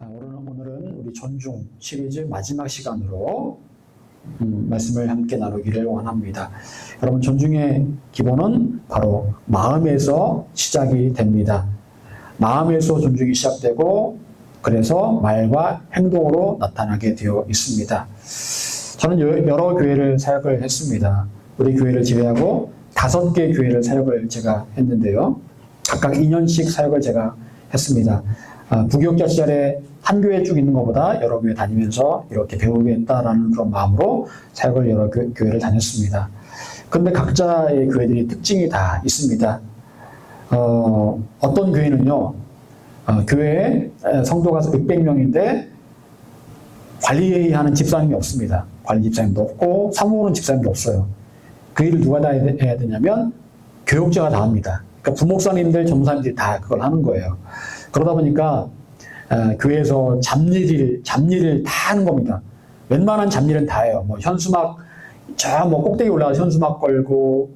오늘은 우리 존중 시리즈 마지막 시간으로 말씀을 함께 나누기를 원합니다. 여러분, 존중의 기본은 바로 마음에서 시작이 됩니다. 마음에서 존중이 시작되고 그래서 말과 행동으로 나타나게 되어 있습니다. 저는 여러 교회를 사역을 했습니다. 우리 교회를 제외하고 5개 교회를 사역을 제가 했는데요. 각각 2년씩 사역을 제가 했습니다. 부교육자 시절에 한 교회 쭉 있는 것보다 여러 교회 다니면서 이렇게 배우겠다라는 그런 마음으로 사역을 여러 교회를 다녔습니다. 그런데 각자의 교회들이 특징이 다 있습니다. 어떤 교회는요, 교회에 성도가 600명인데 관리하는 집사님이 없습니다. 관리 집사님도 없고 사무하는 집사님도 없어요. 그 일을 누가 다 해야 되냐면 교육자가 다 합니다. 그러니까 부목사님들, 전무사님들이 다 그걸 하는 거예요. 그러다 보니까 교회에서 잡일을 다 하는 겁니다. 웬만한 잡일은 다 해요. 뭐 현수막, 꼭대기 올라가서 현수막 걸고,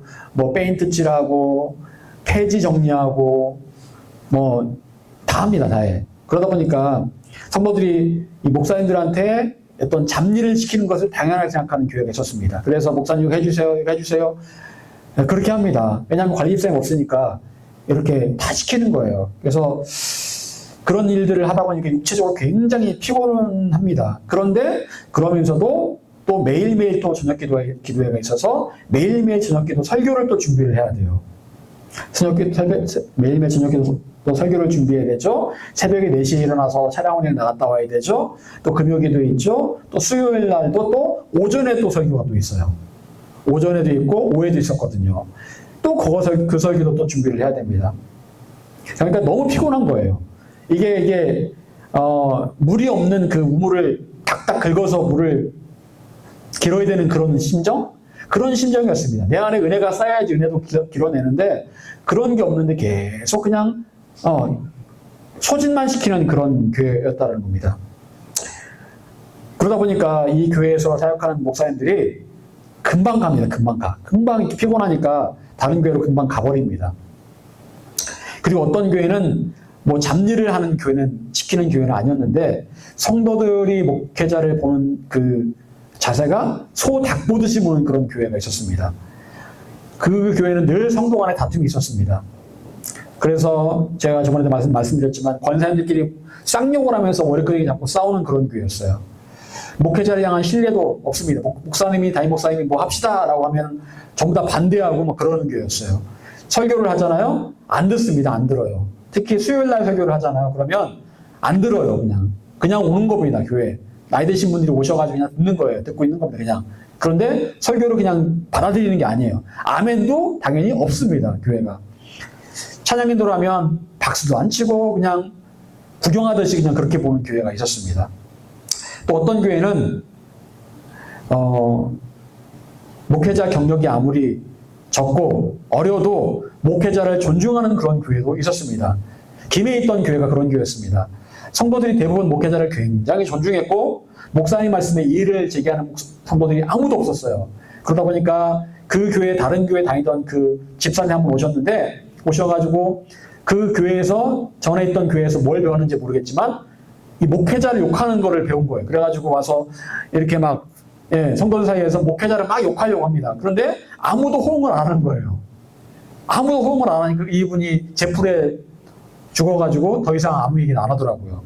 페인트 칠하고, 폐지 정리하고, 다 합니다. 다 해. 그러다 보니까 성도들이 이 목사님들한테 어떤 잡일을 시키는 것을 당연하게 생각하는 교회가 있었습니다. 그래서 목사님 이거 해주세요, 이거 해주세요. 그렇게 합니다. 왜냐하면 관리 집사님 없으니까 이렇게 다 시키는 거예요. 그래서 그런 일들을 하다 보니까 육체적으로 굉장히 피곤합니다. 그런데 그러면서도 또 매일매일 또 저녁 기도회가 있어서 매일매일 저녁 기도 설교를 또 준비를 해야 돼요. 매일매일 저녁 기도 또 설교를 준비해야 되죠. 새벽에 4시에 일어나서 차량 운행 나갔다 와야 되죠. 또 금요기도 있죠. 또 수요일 날도 또 오전에 또 설교가 또 있어요. 오전에도 있고 오후에도 있었거든요. 또 그 설교도 또 준비를 해야 됩니다. 그러니까 너무 피곤한 거예요. 이게 물이 없는 그 우물을 닥닥 긁어서 물을 길어야 되는 그런 심정이었습니다. 내 안에 은혜가 쌓여야지 은혜도 길어내는데 그런 게 없는데 계속 그냥 소진만 시키는 그런 교회였다는 겁니다. 그러다 보니까 이 교회에서 사역하는 목사님들이 금방 갑니다. 금방 피곤하니까 다른 교회로 금방 가버립니다. 그리고 어떤 교회는 잡일을 시키는 교회는 아니었는데 성도들이 목회자를 보는 그 자세가 소 닭 보듯이 보는 그런 교회가 있었습니다. 그 교회는 늘 성도 간에 다툼이 있었습니다. 그래서 제가 저번에도 말씀드렸지만 권사님들끼리 쌍욕을 하면서 머리끄댕이 잡고 싸우는 그런 교회였어요. 목회자를 향한 신뢰도 없습니다. 담임 목사님이 합시다 라고 하면 전부 다 반대하고 그러는 교회였어요. 설교를 하잖아요? 안 듣습니다. 안 들어요. 특히 수요일 날 설교를 하잖아요. 그러면 안 들어요. 그냥 오는 겁니다. 교회. 나이 드신 분들이 오셔가지고 그냥 듣는 거예요. 듣고 있는 겁니다. 그냥. 그런데 설교를 그냥 받아들이는 게 아니에요. 아멘도 당연히 없습니다. 교회가. 찬양인도를 하면 박수도 안 치고 그냥 구경하듯이 그냥 그렇게 보는 교회가 있었습니다. 또 어떤 교회는 목회자 경력이 아무리 적고 어려도 목회자를 존중하는 그런 교회도 있었습니다. 김해에 있던 교회가 그런 교회였습니다. 성도들이 대부분 목회자를 굉장히 존중했고 목사님 말씀에 이의를 제기하는 성도들이 아무도 없었어요. 그러다 보니까 그 교회 다른 교회 다니던 그 집사님 한 분 오셔가지고 그 교회에서 전에 있던 교회에서 뭘 배웠는지 모르겠지만 이 목회자를 욕하는 거를 배운 거예요. 그래가지고 와서 이렇게 성도들 사이에서 목회자를 막 욕하려고 합니다. 그런데 아무도 호응을 안 하는 거예요. 아무도 호응을 안 하니까 이분이 제풀에 죽어가지고 더 이상 아무 얘기는 안 하더라고요.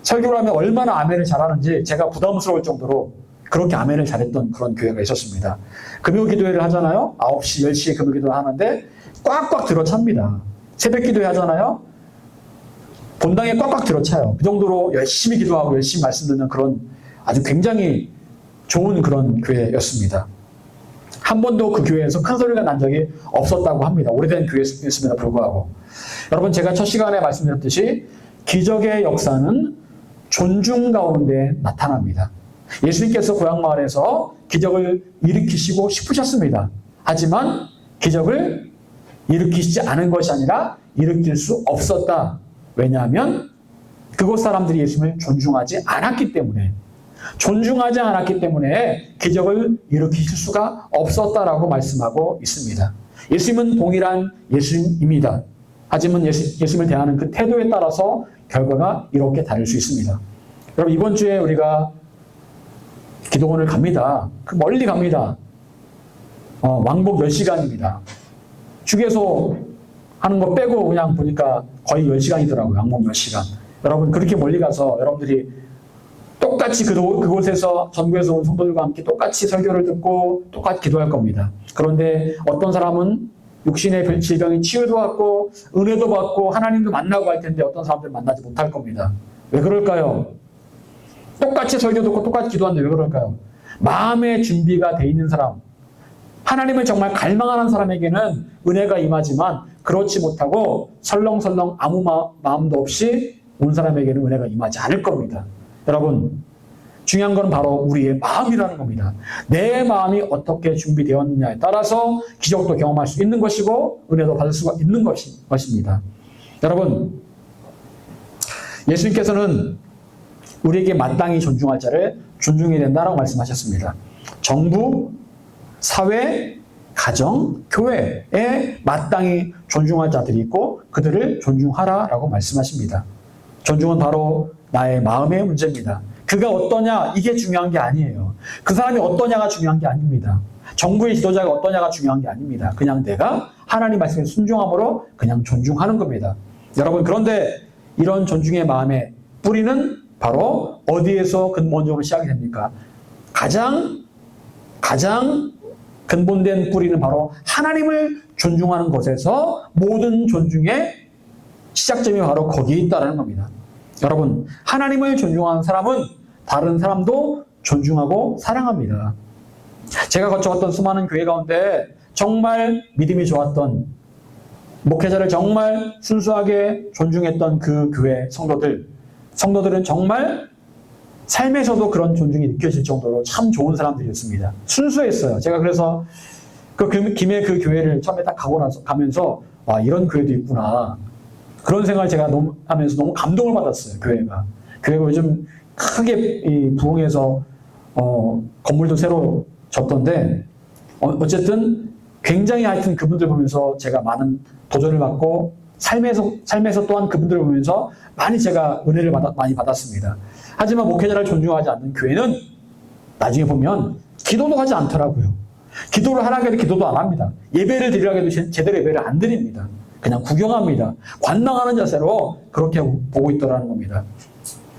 설교를 하면 얼마나 아멘을 잘하는지 제가 부담스러울 정도로 그렇게 아멘을 잘했던 그런 교회가 있었습니다. 금요 기도회를 하잖아요. 9시, 10시에 금요 기도를 하는데 꽉꽉 들어찹니다. 새벽 기도회 하잖아요. 본당에 꽉꽉 들어차요. 그 정도로 열심히 기도하고 열심히 말씀 듣는 그런 아주 굉장히 좋은 그런 교회였습니다. 한 번도 그 교회에서 큰 소리가 난 적이 없었다고 합니다. 오래된 교회였음에도 불구하고. 여러분, 제가 첫 시간에 말씀드렸듯이 기적의 역사는 존중 가운데 나타납니다. 예수님께서 고향마을에서 기적을 일으키시고 싶으셨습니다. 하지만 기적을 일으키시지 않은 것이 아니라 일으킬 수 없었다. 왜냐하면 그곳 사람들이 예수님을 존중하지 않았기 때문에 기적을 일으키실 수가 없었다라고 말씀하고 있습니다. 예수님은 동일한 예수님입니다. 하지만 예수님을 대하는 그 태도에 따라서 결과가 이렇게 다를 수 있습니다. 여러분, 이번 주에 우리가 기도원을 갑니다. 멀리 갑니다. 왕복 10시간입니다. 휴게소 하는 거 빼고 그냥 보니까 거의 10시간이더라고요. 왕복 10시간. 여러분, 그렇게 멀리 가서 여러분들이 똑같이 그곳에서 전국에서 온 성도들과 함께 똑같이 설교를 듣고 똑같이 기도할 겁니다. 그런데 어떤 사람은 육신의 질병이 치유도 받고 은혜도 받고 하나님도 만나고 할 텐데 어떤 사람들은 만나지 못할 겁니다. 왜 그럴까요? 똑같이 설교 듣고 똑같이 기도하는데 왜 그럴까요? 마음의 준비가 돼 있는 사람, 하나님을 정말 갈망하는 사람에게는 은혜가 임하지만 그렇지 못하고 설렁설렁 아무 마음도 없이 온 사람에게는 은혜가 임하지 않을 겁니다. 여러분, 중요한 건 바로 우리의 마음이라는 겁니다. 내 마음이 어떻게 준비되었느냐에 따라서 기적도 경험할 수 있는 것이고 은혜도 받을 수가 있는 것입니다. 여러분, 예수님께서는 우리에게 마땅히 존중할 자를 존중해야 된다라고 말씀하셨습니다. 정부, 사회, 가정, 교회에 마땅히 존중할 자들이 있고 그들을 존중하라라고 말씀하십니다. 존중은 바로 나의 마음의 문제입니다. 그가 어떠냐, 이게 중요한 게 아니에요. 그 사람이 어떠냐가 중요한 게 아닙니다. 정부의 지도자가 어떠냐가 중요한 게 아닙니다. 그냥 내가 하나님 말씀에 순종함으로 그냥 존중하는 겁니다. 여러분, 그런데 이런 존중의 마음의 뿌리는 바로 어디에서 근본적으로 시작이 됩니까? 가장 근본된 뿌리는 바로 하나님을 존중하는 것에서 모든 존중의 시작점이 바로 거기에 있다는 겁니다. 여러분, 하나님을 존중하는 사람은 다른 사람도 존중하고 사랑합니다. 제가 거쳐갔던 수많은 교회 가운데 정말 믿음이 좋았던 목회자를 정말 순수하게 존중했던 그 교회 성도들은 정말 삶에서도 그런 존중이 느껴질 정도로 참 좋은 사람들이었습니다. 순수했어요. 제가 그래서 김해 그 교회를 처음에 딱 가면서 와, 이런 교회도 있구나. 그런 생각을 제가 하면서 너무 감동을 받았어요. 교회가 요즘 크게 부흥해서 건물도 새로 졌던데 어쨌든 굉장히 하여튼 그분들 보면서 제가 많은 도전을 받고 삶에서 또한 그분들을 보면서 많이 제가 은혜를 많이 받았습니다. 하지만 목회자를 존중하지 않는 교회는 나중에 보면 기도도 하지 않더라고요. 기도를 하라고 해도 기도도 안 합니다. 예배를 드리라고 해도 제대로 예배를 안 드립니다. 그냥 구경합니다. 관망하는 자세로 그렇게 보고 있더라는 겁니다.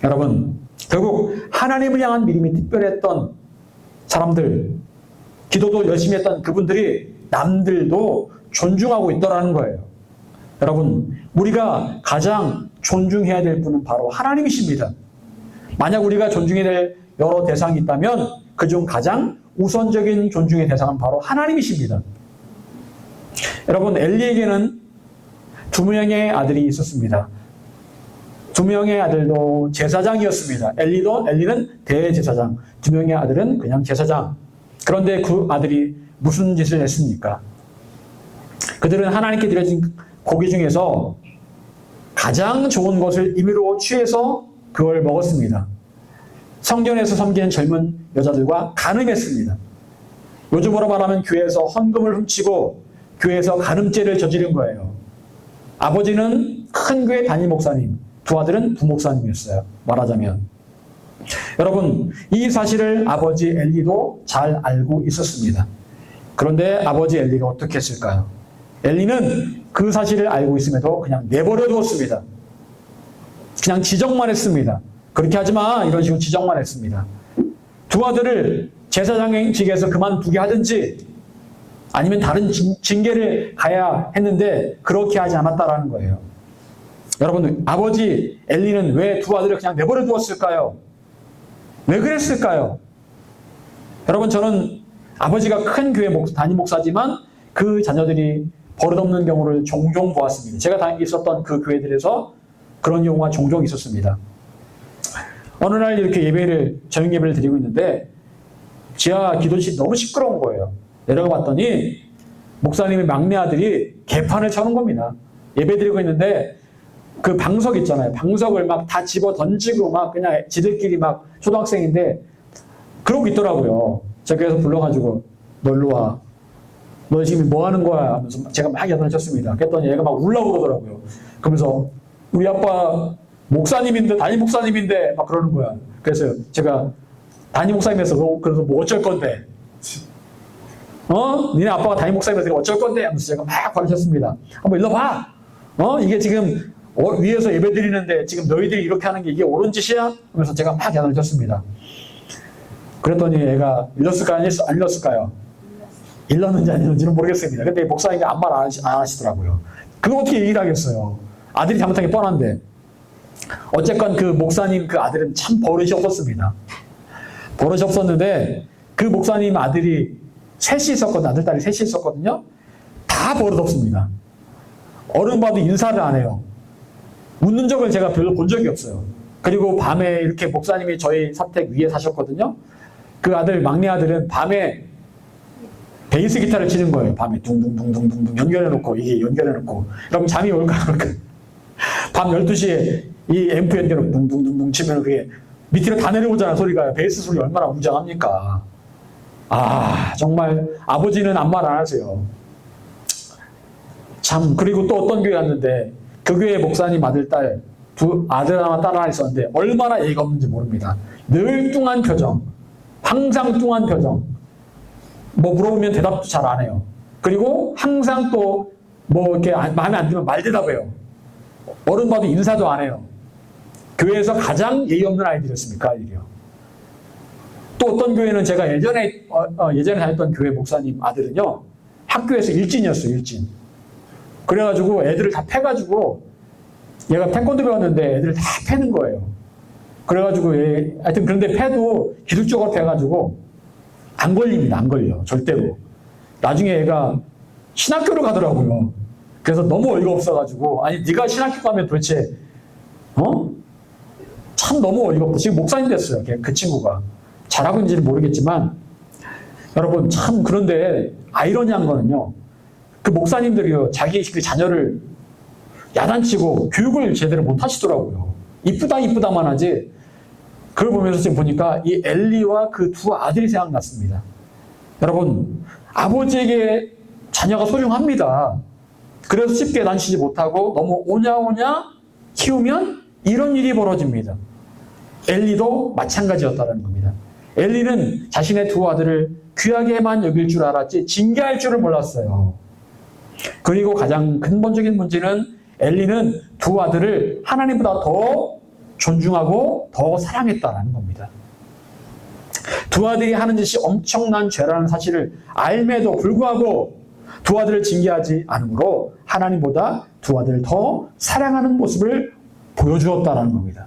여러분, 결국 하나님을 향한 믿음이 특별했던 사람들, 기도도 열심히 했던 그분들이 남들도 존중하고 있더라는 거예요. 여러분, 우리가 가장 존중해야 될 분은 바로 하나님이십니다. 만약 우리가 존중해야 될 여러 대상이 있다면 그중 가장 우선적인 존중의 대상은 바로 하나님이십니다. 여러분, 엘리에게는 2명의 아들이 있었습니다. 2명의 아들도 제사장이었습니다. 엘리는 대제사장, 2명의 아들은 그냥 제사장. 그런데 그 아들이 무슨 짓을 했습니까? 그들은 하나님께 드려진 고기 중에서 가장 좋은 것을 임의로 취해서 그걸 먹었습니다. 성전에서 섬기는 젊은 여자들과 간음했습니다. 요즘으로 말하면 교회에서 헌금을 훔치고 교회에서 간음죄를 저지른 거예요. 아버지는 큰 교회 담임 목사님, 두 아들은 부목사님이었어요. 말하자면. 여러분, 이 사실을 아버지 엘리도 잘 알고 있었습니다. 그런데 아버지 엘리가 어떻게 했을까요? 엘리는 그 사실을 알고 있음에도 그냥 내버려 두었습니다. 그냥 지적만 했습니다. 그렇게 하지 마, 이런 식으로 지적만 했습니다. 두 아들을 제사장직에서 그만두게 하든지 아니면 다른 징계를 가야 했는데 그렇게 하지 않았다라는 거예요. 여러분, 아버지 엘리는 왜 두 아들을 그냥 내버려 두었을까요? 왜 그랬을까요? 여러분, 저는 아버지가 큰 교회 담임 목사지만 그 자녀들이 버릇없는 경우를 종종 보았습니다. 제가 있었던 그 교회들에서 그런 경우가 종종 있었습니다. 어느 날 이렇게 저녁 예배를 드리고 있는데 지하 기도실이 너무 시끄러운 거예요. 내려가 봤더니 목사님의 막내 아들이 개판을 쳐놓은 겁니다. 예배 드리고 있는데 그 방석 있잖아요. 방석을 막 다 집어 던지고 막 그냥 지들끼리 막 초등학생인데 그러고 있더라고요. 제가 그래서 불러가지고 너 일로 와. 너 지금 뭐 하는 거야? 하면서 제가 막 야단을 쳤습니다. 그랬더니 얘가 막 울라고 그러더라고요. 그러면서 우리 아빠 목사님인데, 담임 목사님인데, 막 그러는 거야. 그래서 제가 담임 목사님에서, 그래서 뭐 어쩔 건데? 니네 아빠가 담임 목사님에서 어쩔 건데? 하면서 제가 막 가르쳤습니다. 한번 일로 봐! 이게 지금 위에서 예배 드리는데 지금 너희들이 이렇게 하는 게 이게 옳은 짓이야? 하면서 제가 막 가르쳤습니다. 그랬더니 애가 일렀을까요? 안 일렀을까요? 일렀는지 안 일렀는지는 모르겠습니다. 근데 목사님이 아무 말 안 하시더라고요. 그거 어떻게 얘기를 하겠어요? 아들이 잘못한 게 뻔한데. 어쨌건 그 목사님 그 아들은 참 버릇이 없었습니다. 버릇이 없었는데 그 목사님 아들이 셋이 있었거든요. 아들, 딸이 셋이 있었거든요. 다 버릇 없습니다. 어른 봐도 인사를 안 해요. 웃는 적을 제가 별로 본 적이 없어요. 그리고 밤에 이렇게 목사님이 저희 사택 위에 사셨거든요. 그 아들, 막내 아들은 밤에 베이스 기타를 치는 거예요. 밤에 둥둥둥둥둥 연결해놓고, 이게 연결해놓고. 그럼 잠이 올까, 그럴까. 밤 12시에 이 앰프 연결을 둥둥둥둥 치면 그게 밑으로 다 내려오잖아, 소리가. 베이스 소리 얼마나 웅장합니까? 정말 아버지는 아무 말 안 하세요. 참, 그리고 또 어떤 교회 갔는데 그 교회 목사님 아들, 딸, 아들 하나, 딸 하나 있었는데 얼마나 예의가 없는지 모릅니다. 늘 뚱한 표정, 항상 뚱한 표정. 뭐 물어보면 대답도 잘 안 해요. 그리고 항상 또 뭐 이렇게 마음에 안 들면 말 대답해요. 어른 봐도 인사도 안 해요. 교회에서 가장 예의 없는 아이들이었습니까? 아이들이요. 또 어떤 교회는 제가 예전에 다녔던 교회 목사님 아들은요, 학교에서 일진이었어요, 일진. 그래가지고 애들을 다 패가지고, 얘가 태권도 배웠는데 애들을 다 패는 거예요. 그래가지고, 하여튼 그런데 패도 기술적으로 패가지고, 안 걸립니다, 안 걸려, 절대로. 나중에 얘가 신학교를 가더라고요. 그래서 너무 어이가 없어가지고, 아니, 네가 신학교 가면 도대체, 참 너무 어이가 없다. 지금 목사님 됐어요, 그 친구가. 잘하고 있는지는 모르겠지만, 여러분, 참, 그런데 아이러니한 거는요, 그 목사님들이요, 자기 그 자녀를 야단치고 교육을 제대로 못 하시더라고요. 이쁘다만 하지. 그걸 보면서 지금 보니까 이 엘리와 그 두 아들이 생각났습니다. 여러분, 아버지에게 자녀가 소중합니다. 그래서 쉽게 난치지 못하고 너무 오냐오냐 키우면 이런 일이 벌어집니다. 엘리도 마찬가지였다는 겁니다. 엘리는 자신의 두 아들을 귀하게만 여길 줄 알았지 징계할 줄을 몰랐어요. 그리고 가장 근본적인 문제는 엘리는 두 아들을 하나님보다 더 존중하고 더 사랑했다는 겁니다. 두 아들이 하는 짓이 엄청난 죄라는 사실을 알매도 불구하고 두 아들을 징계하지 않으므로 하나님보다 두 아들을 더 사랑하는 모습을 보여주었다는 겁니다.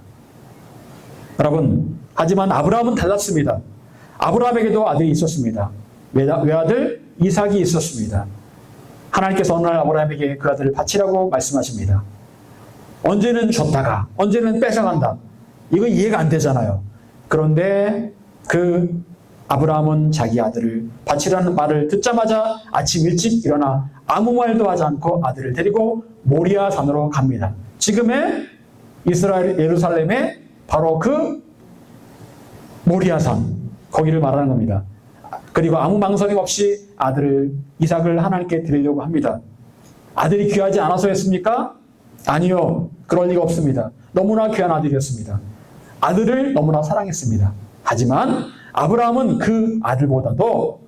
여러분, 하지만 아브라함은 달랐습니다. 아브라함에게도 아들이 있었습니다. 외아들 이삭이 있었습니다. 하나님께서 어느 날 아브라함에게 그 아들을 바치라고 말씀하십니다. 언제는 줬다가 언제는 뺏어간다. 이거 이해가 안 되잖아요. 그런데 그 아브라함은 자기 아들을 바치라는 말을 듣자마자 아침 일찍 일어나 아무 말도 하지 않고 아들을 데리고 모리아 산으로 갑니다. 지금의 이스라엘 예루살렘의 바로 그 모리아 산, 거기를 말하는 겁니다. 그리고 아무 망설임 없이 아들을 이삭을 하나님께 드리려고 합니다. 아들이 귀하지 않아서였습니까? 아니요. 그럴 리가 없습니다. 너무나 귀한 아들이었습니다. 아들을 너무나 사랑했습니다. 하지만 아브라함은 그 아들보다도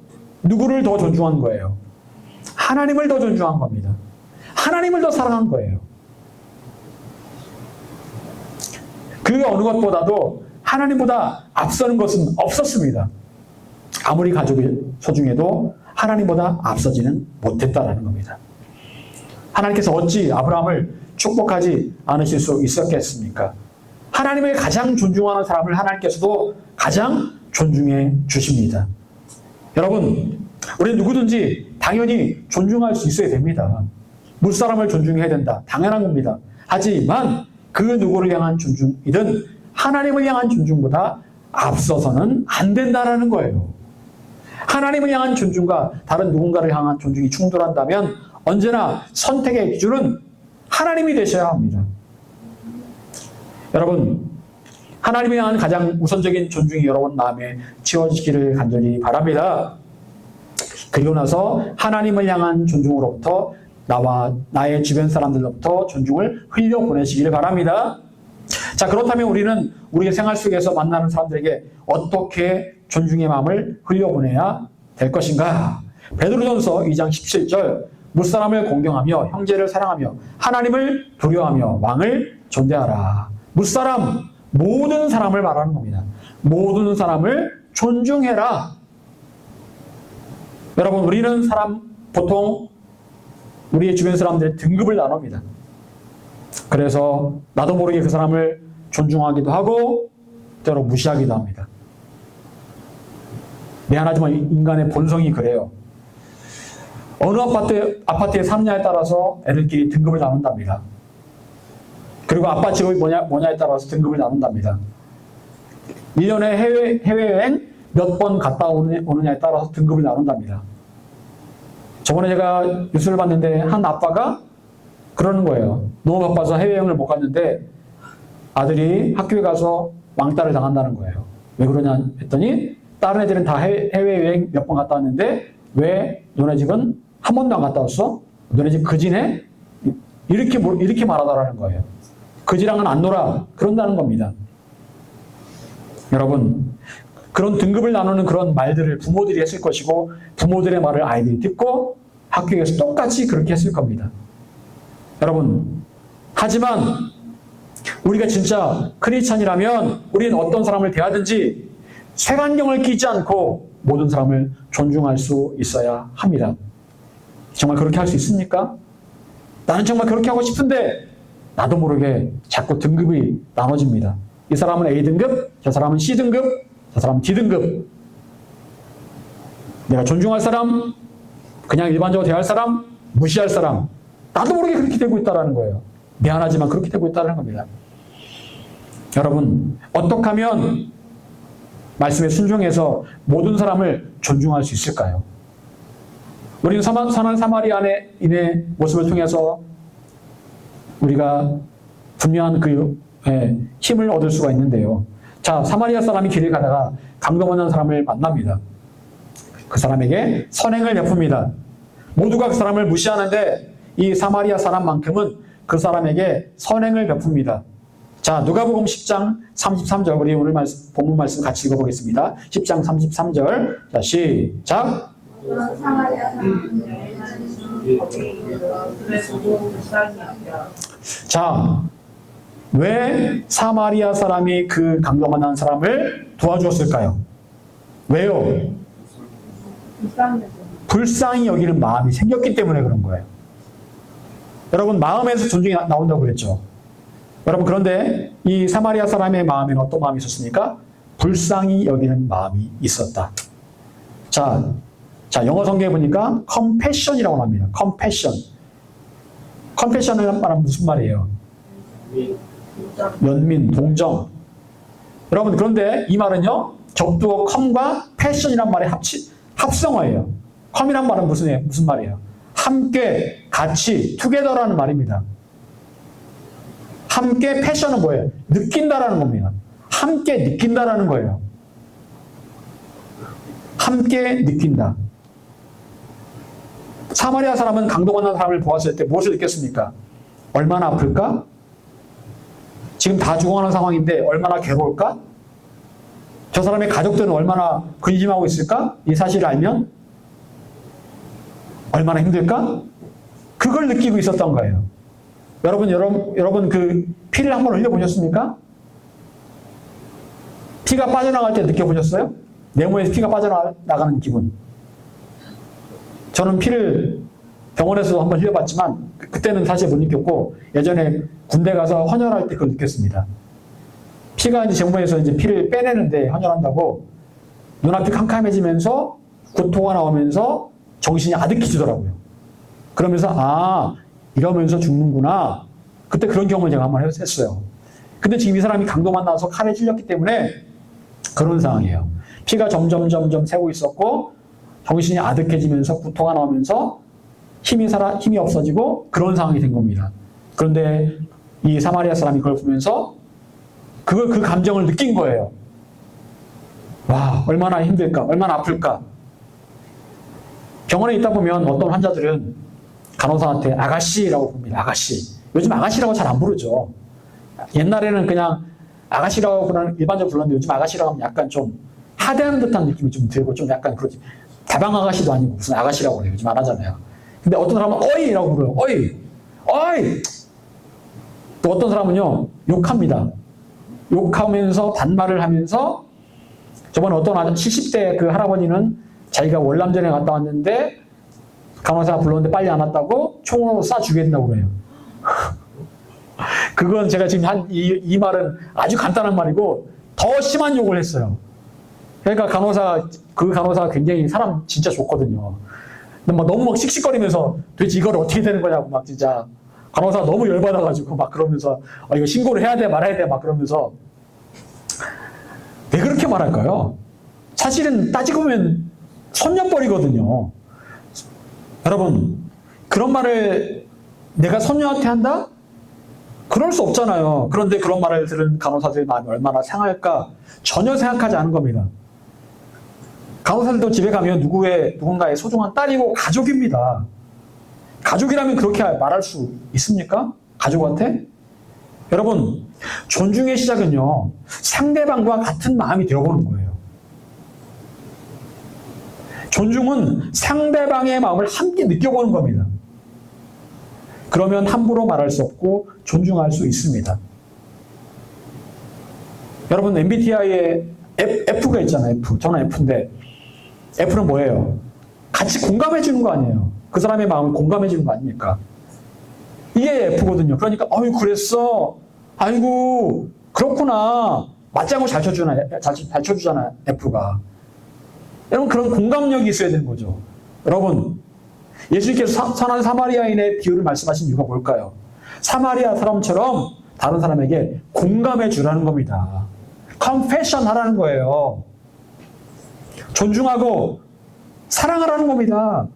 누구를 더 존중한 거예요? 하나님을 더 존중한 겁니다. 하나님을 더 사랑한 거예요. 그 어느 것보다도 하나님보다 앞서는 것은 없었습니다. 아무리 가족이 소중해도 하나님보다 앞서지는 못했다라는 겁니다. 하나님께서 어찌 아브라함을 축복하지 않으실 수 있었겠습니까? 하나님을 가장 존중하는 사람을 하나님께서도 가장 존중해 주십니다. 여러분, 우리 누구든지 당연히 존중할 수 있어야 됩니다. 무사람을 존중해야 된다. 당연한 겁니다. 하지만 그 누구를 향한 존중이든 하나님을 향한 존중보다 앞서서는 안 된다라는 거예요. 하나님을 향한 존중과 다른 누군가를 향한 존중이 충돌한다면 언제나 선택의 기준은 하나님이 되셔야 합니다. 여러분, 하나님을 향한 가장 우선적인 존중이 여러분 마음에 채워지기를 간절히 바랍니다. 그리고 나서 하나님을 향한 존중으로부터 나와 나의 주변 사람들로부터 존중을 흘려보내시기를 바랍니다. 자, 그렇다면 우리는 우리의 생활 속에서 만나는 사람들에게 어떻게 존중의 마음을 흘려보내야 될 것인가? 베드로전서 2장 17절 무사람을 공경하며 형제를 사랑하며 하나님을 두려워하며 왕을 존대하라. 무사람, 모든 사람을 말하는 겁니다. 모든 사람을 존중해라. 여러분, 우리는 보통 우리의 주변 사람들의 등급을 나눕니다. 그래서 나도 모르게 그 사람을 존중하기도 하고 때로 무시하기도 합니다. 미안하지만 인간의 본성이 그래요. 어느 아파트에 사느냐에 따라서 애들끼리 등급을 나눈답니다. 그리고 아빠 직업이 뭐냐에 따라서 등급을 나눈답니다. 1년에 해외여행 몇 번 갔다 오느냐에 따라서 등급을 나눈답니다. 저번에 제가 뉴스를 봤는데 한 아빠가 그러는 거예요. 너무 바빠서 해외여행을 못 갔는데 아들이 학교에 가서 왕따를 당한다는 거예요. 왜 그러냐 했더니 다른 애들은 다 해외여행 몇 번 갔다 왔는데 왜 너네 집은 한 번도 안 갔다 왔어? 너네 집 그지네? 이렇게 말하더라는 거예요. 그지랑은 안 놀아. 그런다는 겁니다. 여러분, 그런 등급을 나누는 그런 말들을 부모들이 했을 것이고 부모들의 말을 아이들이 듣고 학교에서 똑같이 그렇게 했을 겁니다. 여러분, 하지만 우리가 진짜 크리스찬이라면 우리는 어떤 사람을 대하든지 색안경을 끼지 않고 모든 사람을 존중할 수 있어야 합니다. 정말 그렇게 할 수 있습니까? 나는 정말 그렇게 하고 싶은데 나도 모르게 자꾸 등급이 나눠집니다. 이 사람은 A등급, 저 사람은 C등급, 저 사람은 D등급. 내가 존중할 사람, 그냥 일반적으로 대할 사람, 무시할 사람. 나도 모르게 그렇게 되고 있다는 거예요. 미안하지만 그렇게 되고 있다는 겁니다. 여러분, 어떻게 하면 말씀에 순종해서 모든 사람을 존중할 수 있을까요? 우리는 선한 사마리아인의 모습을 통해서 우리가 분명한 힘을 얻을 수가 있는데요. 자, 사마리아 사람이 길을 가다가 강도 만난 사람을 만납니다. 그 사람에게 선행을 베풉니다. 모두가 그 사람을 무시하는데 이 사마리아 사람만큼은 그 사람에게 선행을 베풉니다. 자, 누가복음 10장 33절, 우리 오늘 본문 말씀 같이 읽어보겠습니다. 10장 33절. 자, 시작. 자, 왜 사마리아 사람이 그 강도 만난 사람을 도와주었을까요? 왜요? 불쌍히 여기는 마음이 생겼기 때문에 그런 거예요. 여러분, 마음에서 존중이 나온다고 그랬죠. 여러분, 그런데 이 사마리아 사람의 마음에는 어떤 마음이 있었습니까? 불쌍히 여기는 마음이 있었다. 자, 영어 성경에 보니까 compassion이라고 합니다. compassion이라는 말은 무슨 말이에요? 연민, 동정. 여러분, 그런데 이 말은요, 격두어 com과 passion이란 말의 합성어예요. com이란 말은 무슨 말이에요? 함께, 같이, together라는 말입니다. 함께, passion은 뭐예요? 느낀다라는 겁니다. 함께 느낀다라는 거예요. 함께 느낀다. 사마리아 사람은 강도 만난 사람을 보았을 때 무엇을 느꼈습니까? 얼마나 아플까? 지금 다 죽어가는 상황인데 얼마나 괴로울까? 저 사람의 가족들은 얼마나 근심하고 있을까? 이 사실을 알면 얼마나 힘들까? 그걸 느끼고 있었던 거예요. 여러분 그 피를 한번 흘려보셨습니까? 피가 빠져나갈 때 느껴보셨어요? 내 몸에서 피가 빠져나가는 기분. 저는 피를 병원에서도 한번 흘려봤지만 그때는 사실 못 느꼈고 예전에 군대 가서 헌혈할 때 그걸 느꼈습니다. 피가 이제 제 몸에서 이제 피를 빼내는데 헌혈한다고 눈앞이 캄캄해지면서 구토가 나오면서 정신이 아득해지더라고요. 그러면서 이러면서 죽는구나. 그때 그런 경험을 제가 한번 했어요. 근데 지금 이 사람이 강도 만나서 칼에 찔렸기 때문에 그런 상황이에요. 피가 점점 새고 있었고 정신이 아득해지면서 구토가 나오면서 힘이 없어지고 그런 상황이 된 겁니다. 그런데 이 사마리아 사람이 그걸 보면서 그 감정을 느낀 거예요. 와, 얼마나 힘들까? 얼마나 아플까? 병원에 있다 보면 어떤 환자들은 간호사한테 아가씨라고 부릅니다. 아가씨. 요즘 아가씨라고 잘 안 부르죠. 옛날에는 그냥 아가씨라고 그런 일반적으로 불렀는데 요즘 아가씨라고 하면 약간 좀 하대하는 듯한 느낌이 좀 들고 좀 약간 그러지. 다방 아가씨도 아니고 무슨 아가씨라고 그래요. 요즘 안 하잖아요. 근데 어떤 사람은 어이라고 불러요. 어이! 어이! 또 어떤 사람은요, 욕합니다. 욕하면서 반말을 하면서 저번에 어떤 70대 그 할아버지는 자기가 월남전에 갔다 왔는데 간호사가 불렀는데 빨리 안 왔다고 총으로 쏴 죽여야 된다고 그래요. 그건 제가 지금 이 말은 아주 간단한 말이고 더 심한 욕을 했어요. 그러니까 그 간호사가 굉장히 사람 진짜 좋거든요. 근데 막 너무 막 씩씩거리면서 도대체 이걸 어떻게 되는 거냐고 막 진짜 간호사가 너무 열받아가지고 막 그러면서 이거 신고를 해야 돼 말아야 돼 막 그러면서 왜 그렇게 말할까요? 사실은 따지고 보면 손녀뻘이거든요. 여러분, 그런 말을 내가 손녀한테 한다? 그럴 수 없잖아요. 그런데 그런 말을 들은 간호사들의 마음이 얼마나 상할까 전혀 생각하지 않은 겁니다. 간호사들도 집에 가면 누군가의 소중한 딸이고 가족입니다. 가족이라면 그렇게 말할 수 있습니까? 가족한테? 여러분, 존중의 시작은요, 상대방과 같은 마음이 되어보는 거예요. 존중은 상대방의 마음을 함께 느껴보는 겁니다. 그러면 함부로 말할 수 없고 존중할 수 있습니다. 여러분, MBTI에 F가 있잖아요. F. 저는 F인데 F는 뭐예요? 같이 공감해 주는 거 아니에요. 그 사람의 마음을 공감해 주는 거 아닙니까? 이게 F거든요. 그러니까 아유 그랬어. 아이고 그렇구나. 맞장구 잘 쳐주잖아 F가. 여러분 그런 공감력이 있어야 되는 거죠. 여러분 예수님께서 선한 사마리아인의 비유를 말씀하신 이유가 뭘까요? 사마리아 사람처럼 다른 사람에게 공감해 주라는 겁니다. 컴패션 하라는 거예요. 존중하고 사랑하라는 겁니다.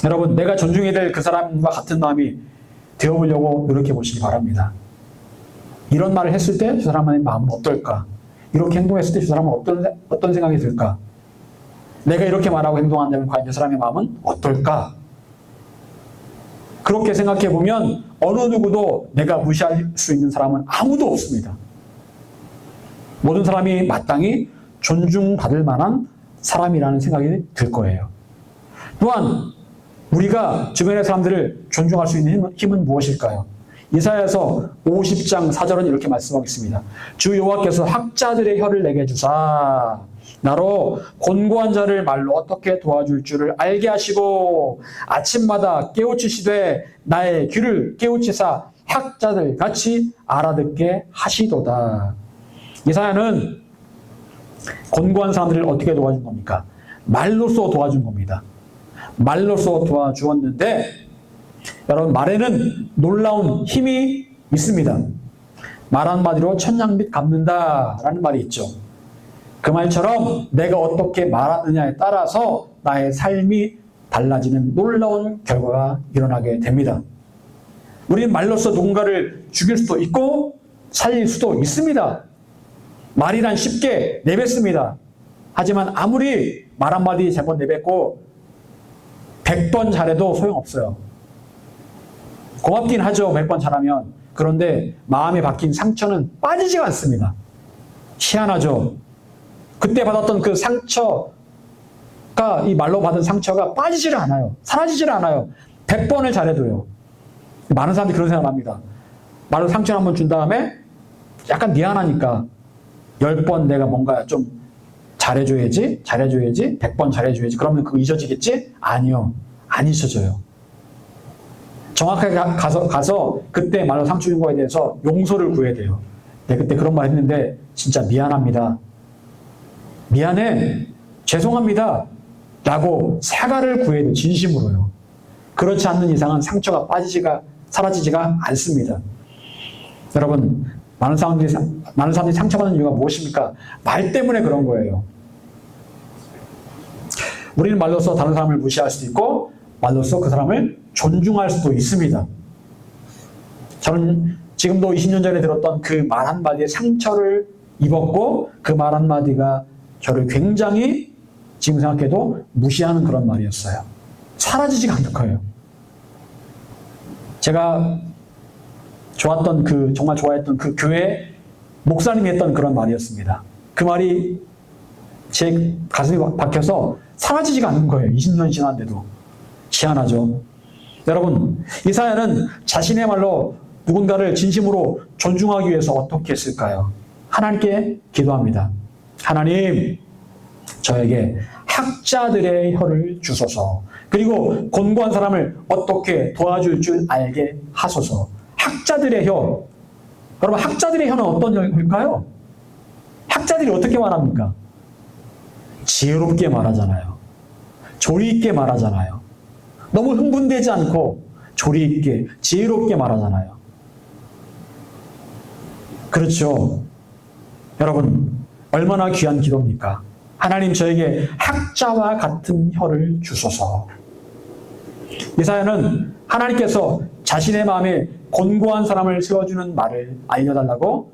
여러분, 내가 존중해야 될 그 사람과 같은 마음이 되어보려고 노력해 보시기 바랍니다. 이런 말을 했을 때 저 사람의 마음은 어떨까? 이렇게 행동했을 때 저 사람은 어떤 생각이 들까? 내가 이렇게 말하고 행동한다면 과연 저 사람의 마음은 어떨까? 그렇게 생각해 보면 어느 누구도 내가 무시할 수 있는 사람은 아무도 없습니다. 모든 사람이 마땅히 존중받을 만한 사람이라는 생각이 들 거예요. 또한 우리가 주변의 사람들을 존중할 수 있는 힘은 무엇일까요? 이사야서 50장 4절은 이렇게 말씀하겠습니다. 주 여호와께서 학자들의 혀를 내게 주사 나로 곤고한 자를 말로 어떻게 도와줄 줄을 알게 하시고 아침마다 깨우치시되 나의 귀를 깨우치사 학자들 같이 알아듣게 하시도다. 이사야는 곤고한 사람들을 어떻게 도와준 겁니까? 말로써 도와준 겁니다. 말로써 도와주었는데 여러분 말에는 놀라운 힘이 있습니다. 말 한마디로 천냥빚 갚는다라는 말이 있죠. 그 말처럼 내가 어떻게 말하느냐에 따라서 나의 삶이 달라지는 놀라운 결과가 일어나게 됩니다. 우리는 말로써 누군가를 죽일 수도 있고 살릴 수도 있습니다. 말이란 쉽게 내뱉습니다. 하지만 아무리 말 한마디 잘못 내뱉고 100번 잘해도 소용없어요. 고맙긴 하죠. 100번 잘하면. 그런데 마음에 박힌 상처는 빠지지가 않습니다. 희한하죠. 그때 받았던 그 상처가 이 말로 받은 상처가 빠지질 않아요. 사라지질 않아요. 100번을 잘해도요. 많은 사람들이 그런 생각을 합니다. 말로 상처를 한번 준 다음에 약간 미안하니까 10번 내가 뭔가 좀 잘해줘야지 100번 잘해줘야지 그러면 그거 잊어지겠지? 아니요. 안 잊혀져요. 정확하게 가서 그때 말로 상처 준 거에 대해서 용서를 구해야 돼요. 네, 그때 그런 말 했는데 진짜 미안합니다. 미안해. 죄송합니다. 라고 사과를 구해야 돼요. 진심으로요. 그렇지 않는 이상은 상처가 사라지지가 않습니다. 여러분, 많은 사람들이 상처받는 이유가 무엇입니까? 말 때문에 그런 거예요. 우리는 말로써 다른 사람을 무시할 수도 있고 말로써 그 사람을 존중할 수도 있습니다. 저는 지금도 20년 전에 들었던 그 말 한마디에 상처를 입었고 그 말 한마디가 저를 굉장히 지금 생각해도 무시하는 그런 말이었어요. 사라지지가 않는 거예요. 제가 정말 좋아했던 그 교회 목사님이 했던 그런 말이었습니다. 그 말이 제 가슴에 박혀서 사라지지가 않는 거예요. 20년 지났는데도. 희한하죠. 여러분, 이사야는 자신의 말로 누군가를 진심으로 존중하기 위해서 어떻게 했을까요? 하나님께 기도합니다. 하나님, 저에게 학자들의 혀를 주소서. 그리고 곤고한 사람을 어떻게 도와줄 줄 알게 하소서. 학자들의 혀. 여러분, 학자들의 혀는 어떤 혀일까요? 학자들이 어떻게 말합니까? 지혜롭게 말하잖아요. 조리 있게 말하잖아요. 너무 흥분되지 않고 조리 있게, 지혜롭게 말하잖아요. 그렇죠. 여러분, 얼마나 귀한 기도입니까? 하나님, 저에게 학자와 같은 혀를 주소서. 이사야는 하나님께서 자신의 마음에 곤고한 사람을 세워주는 말을 알려달라고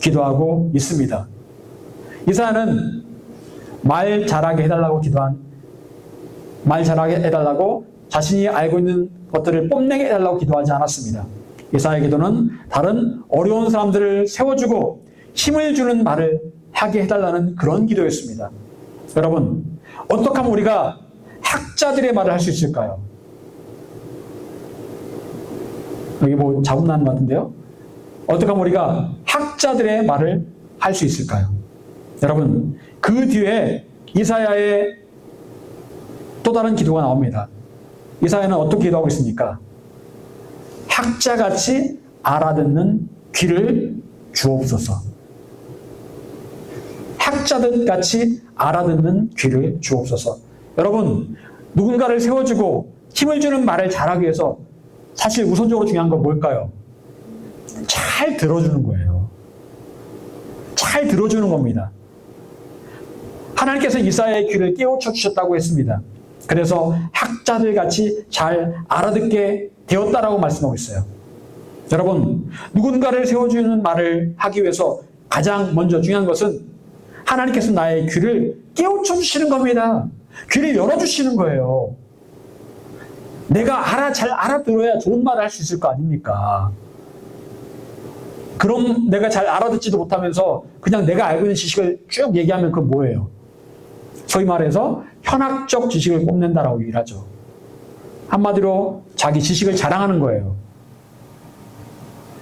기도하고 있습니다. 이사야는 말 잘하게 해달라고 말 잘하게 해달라고 자신이 알고 있는 것들을 뽐내게 해달라고 기도하지 않았습니다. 이사야의 기도는 다른 어려운 사람들을 세워주고 힘을 주는 말을 하게 해달라는 그런 기도였습니다. 여러분, 어떻게 하면 우리가 학자들의 말을 할 수 있을까요? 여기 뭐 자국 나는 것 같은데요? 어떻게 하면 우리가 학자들의 말을 할 수 있을까요? 여러분, 그 뒤에 이사야의 또 다른 기도가 나옵니다. 이사야는 어떻게 기도하고 있습니까? 학자같이 알아듣는 귀를 주옵소서. 학자들같이 알아듣는 귀를 주옵소서. 여러분, 누군가를 세워주고 힘을 주는 말을 잘하기 위해서 사실 우선적으로 중요한 건 뭘까요? 잘 들어주는 거예요. 잘 들어주는 겁니다. 하나님께서 이사야의 귀를 깨우쳐 주셨다고 했습니다. 그래서 학자들 같이 잘 알아듣게 되었다라고 말씀하고 있어요. 여러분, 누군가를 세워주는 말을 하기 위해서 가장 먼저 중요한 것은 하나님께서 나의 귀를 깨우쳐 주시는 겁니다. 귀를 열어주시는 거예요. 내가 잘 알아들어야 좋은 말을 할 수 있을 거 아닙니까? 그럼 내가 잘 알아듣지도 못하면서 그냥 내가 알고 있는 지식을 쭉 얘기하면 그건 뭐예요? 소위 말해서 현학적 지식을 뽐낸다라고 얘기를 하죠. 한마디로 자기 지식을 자랑하는 거예요.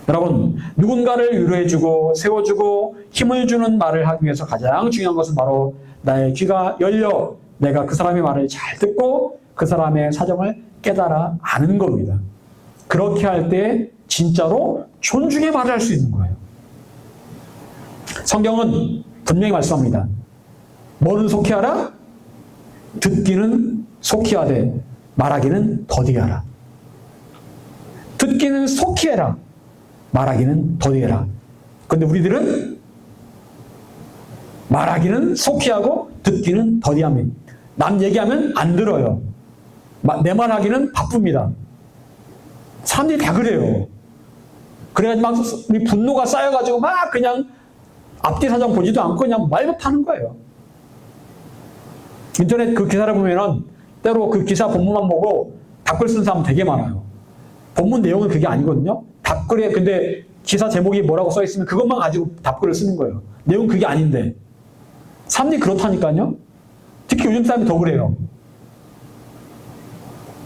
여러분, 누군가를 위로해주고 세워주고 힘을 주는 말을 하기 위해서 가장 중요한 것은 바로 나의 귀가 열려 내가 그 사람의 말을 잘 듣고 그 사람의 사정을 깨달아 아는 겁니다. 그렇게 할 때 진짜로 존중의 말을 할 수 있는 거예요. 성경은 분명히 말씀합니다. 뭐는 속히 하라? 듣기는 속히 하되 말하기는 더디 하라. 듣기는 속히 해라. 말하기는 더디 해라. 그런데 우리들은 말하기는 속히 하고 듣기는 더디 합니다. 남 얘기하면 안 들어요. 내 말 하기는 바쁩니다. 사람들이 다 그래요. 그래가지고 막 분노가 쌓여가지고 막 그냥 앞뒤 사정 보지도 않고 그냥 말부터 하는 거예요. 인터넷 그 기사를 보면은 때로 그 기사 본문만 보고 답글 쓰는 사람 되게 많아요. 본문 내용은 그게 아니거든요. 답글에 근데 기사 제목이 뭐라고 써 있으면 그것만 가지고 답글을 쓰는 거예요. 내용 그게 아닌데. 사람들이 그렇다니까요. 특히 요즘 사람이 더 그래요.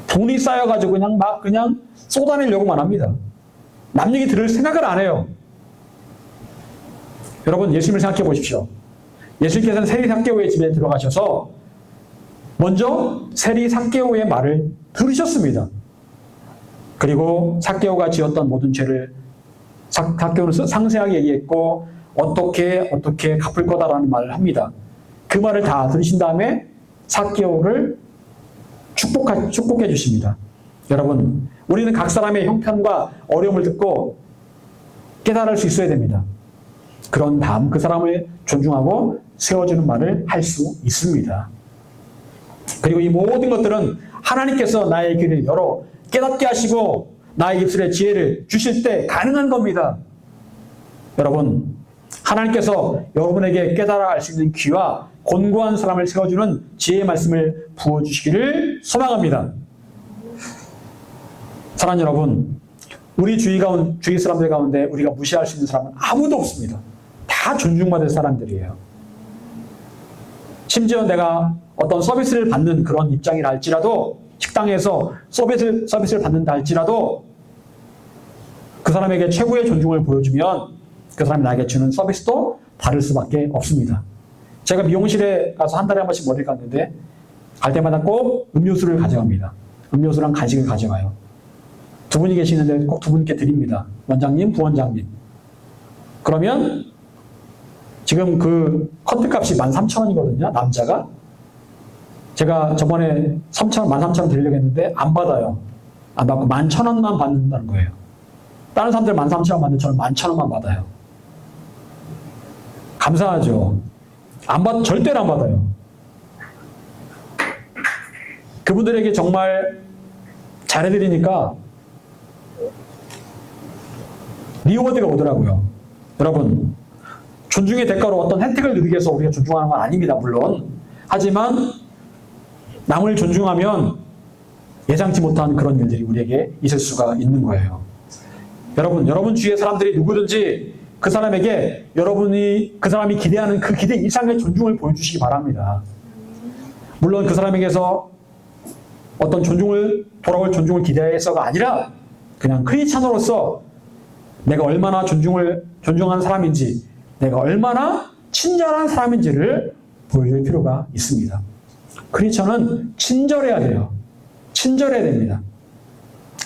돈이 쌓여가지고 그냥 쏟아내려고만 합니다. 남 얘기 들을 생각을 안 해요. 여러분, 예수님을 생각해 보십시오. 예수님께서는 세리 삭개오의 집에 들어가셔서 먼저 세리 삭개오의 말을 들으셨습니다. 그리고 삭개오가 지었던 모든 죄를 삭개오는 상세하게 얘기했고 어떻게 갚을 거다라는 말을 합니다. 그 말을 다 들으신 다음에 삭개오를 축복해 주십니다. 여러분, 우리는 각 사람의 형편과 어려움을 듣고 깨달을 수 있어야 됩니다. 그런 다음 그 사람을 존중하고 세워주는 말을 할 수 있습니다. 그리고 이 모든 것들은 하나님께서 나의 귀를 열어 깨닫게 하시고 나의 입술에 지혜를 주실 때 가능한 겁니다. 여러분, 하나님께서 여러분에게 깨달아 알 수 있는 귀와 곤고한 사람을 세워주는 지혜의 말씀을 부어주시기를 소망합니다. 사랑하는 여러분, 우리 주위 사람들 가운데 우리가 무시할 수 있는 사람은 아무도 없습니다. 다 존중받을 사람들이에요. 심지어 내가 어떤 서비스를 받는 그런 입장이라 할지라도, 식당에서 서비스를 받는다 할지라도 그 사람에게 최고의 존중을 보여주면 그 사람이 나에게 주는 서비스도 다를 수밖에 없습니다. 제가 미용실에 가서 한 달에 한 번씩 머리를 감는데 갈 때마다 꼭 음료수를 가져갑니다. 음료수랑 간식을 가져가요. 두 분이 계시는데 꼭 두 분께 드립니다. 원장님, 부원장님. 그러면 지금 그 커트값이 13,000원이거든요. 남자가. 제가 저번에 13,000원 드리려고 했는데 안 받아요. 안 받고 11,000원만 받는다는 거예요. 다른 사람들 13,000원 받는데 저는 11,000원만 받아요. 감사하죠. 절대로 안 받아요. 그분들에게 정말 잘해드리니까 리워드가 오더라고요. 여러분, 존중의 대가로 어떤 혜택을 누리기 위해서 우리가 존중하는 건 아닙니다, 물론. 하지만 남을 존중하면 예상치 못한 그런 일들이 우리에게 있을 수가 있는 거예요. 여러분 주위의 사람들이 누구든지 그 사람에게 그 사람이 기대하는 그 기대 이상의 존중을 보여주시기 바랍니다. 물론 그 사람에게서 어떤 돌아올 존중을 기대해서가 아니라 그냥 크리스찬으로서 내가 얼마나 존중하는 사람인지, 내가 얼마나 친절한 사람인지를 보여줄 필요가 있습니다. 크리스찬은 친절해야 돼요. 친절해야 됩니다.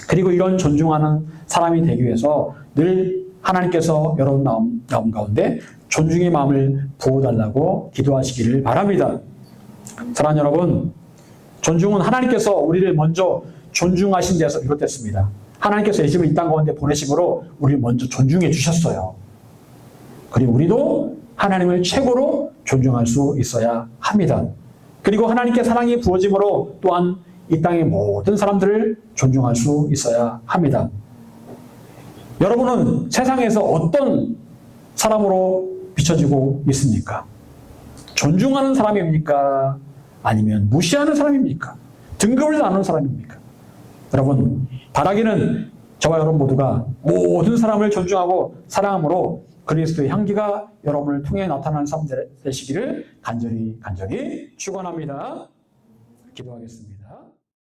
그리고 이런 존중하는 사람이 되기 위해서 늘 하나님께서 여러분 마음 가운데 존중의 마음을 부어달라고 기도하시기를 바랍니다. 사랑하는 여러분, 존중은 하나님께서 우리를 먼저 존중하신 데서 비롯됐습니다. 하나님께서 예수님을 이 땅 가운데 보내심으로 우리를 먼저 존중해 주셨어요. 그리고 우리도 하나님을 최고로 존중할 수 있어야 합니다. 그리고 하나님께 사랑이 부어짐으로 또한 이 땅의 모든 사람들을 존중할 수 있어야 합니다. 여러분은 세상에서 어떤 사람으로 비춰지고 있습니까? 존중하는 사람입니까? 아니면 무시하는 사람입니까? 등급을 나누는 사람입니까? 여러분, 바라기는 저와 여러분 모두가 모든 사람을 존중하고 사랑함으로 그리스도의 향기가 여러분을 통해 나타나는 사람 되시기를 간절히 축원합니다. 기도하겠습니다.